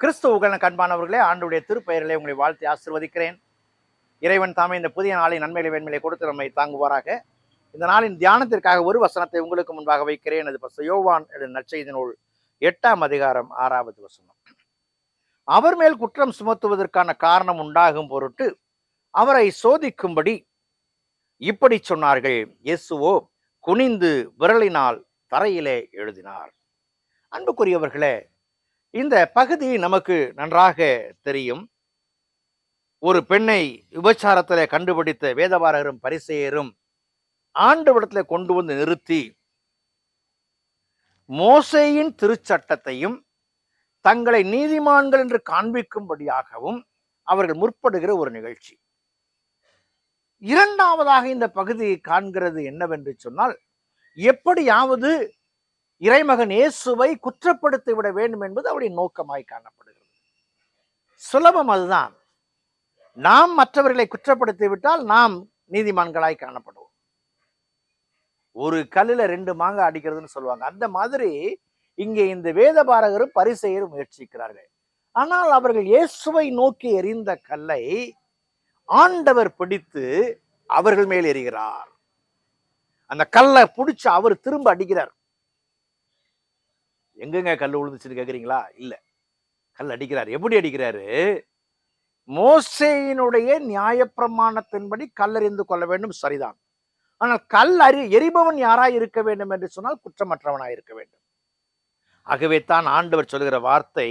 கிறிஸ்துவுக்கான கண்பானவர்களே, ஆண்டுடைய திருப்பெயரிலே உங்களை வாழ்த்தி ஆசிர்வதிக்கிறேன். இறைவன் தாமே இந்த புதிய நாளின் நன்மைகளை வேண்மையை கொடுத்து நம்மை தாங்குவாராக. இந்த நாளின் தியானத்திற்காக ஒரு வசனத்தை உங்களுக்கு முன்பாக வைக்கிறேன். அது பரிசுத்த யோவான் நற்செய்தி நூல் 8ஆம் அதிகாரம் 6வது வசனம். அவர் மேல் குற்றம் சுமத்துவதற்கான காரணம் உண்டாகும் பொருட்டு அவரை சோதிக்கும்படி இப்படி சொன்னார்கள். இயேசுவோ குனிந்து விரலினால் தரையிலே எழுதினார். அன்புக்குரியவர்களே, இந்த பகுதி நமக்கு நன்றாக தெரியும். ஒரு பெண்ணை விபச்சாரத்திலே கண்டுபிடித்த வேதபாரகரும் பரிசேயரும் ஆண்டவரிடத்திலே கொண்டு வந்து நிறுத்தி மோசேயின் திருச்சட்டத்தையும் தங்களை நீதிமான்கள் என்று காண்பிக்கும்படியாகவும் அவர்கள் முற்படுகிற ஒரு நிகழ்ச்சி. இரண்டாவதாக இந்த பகுதியை காண்கிறது என்னவென்று சொன்னால், எப்படியாவது இறைமகன் இயேசுவை குற்றப்படுத்தி விட வேண்டும் என்பது அவருடைய நோக்கமாய் காணப்படுகிறது. சுலபம் அதுதான். நாம் மற்றவர்களை குற்றப்படுத்தி விட்டால் நாம் நீதிமான்களாய் காணப்படுவோம். ஒரு கல்லுல 2 மாங்காய் அடிக்கிறதுன்னு சொல்லுவாங்க. அந்த மாதிரி இங்கே இந்த வேதபாரகரும் பரிசேயரும் முயற்சிக்கிறார்கள். ஆனால் அவர்கள் இயேசுவை நோக்கி எறிந்த கல்லை ஆண்டவர் பிடித்து அவர்கள் மேல் எறிகிறார். அந்த கல்லை பிடிச்சு அவர் திரும்ப அடிக்கிறார். எங்கங்க கல் விழுந்துச்சுன்னு கேக்குறீங்களா? இல்ல, கல் அடிக்கிறார். எப்படி அடிக்கிறாரு? மோசேயினுடைய நியாயப்பிரமாணத்தின்படி கல்லெறிந்து கொள்ள வேண்டும், சரிதான். ஆனால் கல் எரிபவன் யாராய் இருக்க வேண்டும் என்று சொன்னால் குற்றமற்றவனாய் இருக்க வேண்டும். ஆகவே தான் ஆண்டவர் சொல்கிற வார்த்தை,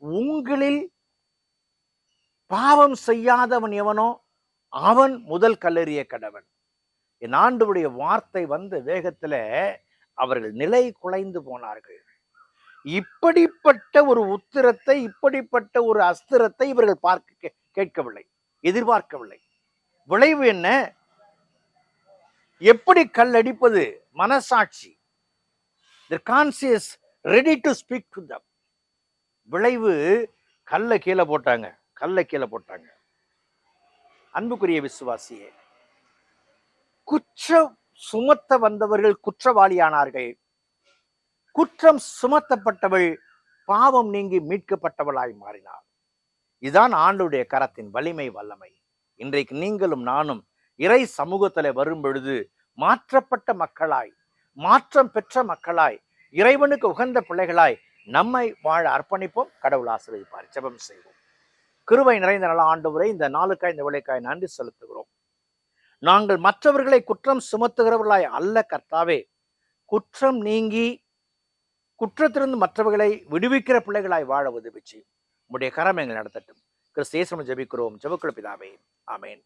உங்களில் பாவம் செய்யாதவன் எவனோ அவன் முதல் கல்லெறிய கடவன். என் ஆண்டவருடைய வார்த்தை வந்த வேகத்துல அவர்கள் நிலை குலைந்து போனார்கள். இப்படிப்பட்ட ஒரு உத்திரத்தை, இப்படிப்பட்ட ஒரு அஸ்திரத்தை இவர்கள் கேட்கவில்லை, எதிர்பார்க்கவில்லை. விளைவு என்ன? எப்படி கல் அடிப்பது? மனசாட்சி, the conscience ready to speak to them. விளைவு கல்லை கீழே போட்டாங்க, கல்லை கீழே போட்டாங்க. அன்புக்குரிய விசுவாசியே, குற்றம் சுமத்த வந்தவர்கள் குற்றவாளியானார்கள். குற்றம் சுமத்தப்பட்டவள் பாவம் நீங்கி மீட்கப்பட்டவளாய் மாறினாள். இதுதான் ஆண்டவருடைய கரத்தின் வலிமை, வல்லமை. இன்றைக்கு நீங்களும் நானும் இறை சமூகத்தில் வரும் பொழுது மாற்றப்பட்ட மக்களாய், மாற்றம் பெற்ற மக்களாய், இறைவனுக்கு உகந்த பிள்ளைகளாய் நம்மை வாழ அர்ப்பணிப்போம். கடவுள் ஆசீர்வதிப்பார். ஜெபம் செய்வோம். கிருபை நிறைந்த நல்ல ஆண்டவரை, இந்த நாளுக்காய், இந்த வேளைக்காய் நன்றி செலுத்துகிறோம். நாங்கள் மற்றவர்களை குற்றம் சுமத்துகிறவர்களாய் அல்ல கர்த்தாவே, குற்றம் நீங்கி குற்றத்திலிருந்து மற்றவர்களை விடுவிக்கிற பிள்ளைகளாய் வாழ உதவி செய்யும். உம்முடைய கரம் எங்களை நடத்தட்டும். கிறிஸ்து இயேசுவில் ஜெபிக்கிறோம், ஜெபக்குள்ள பிதாவே, ஆமென்.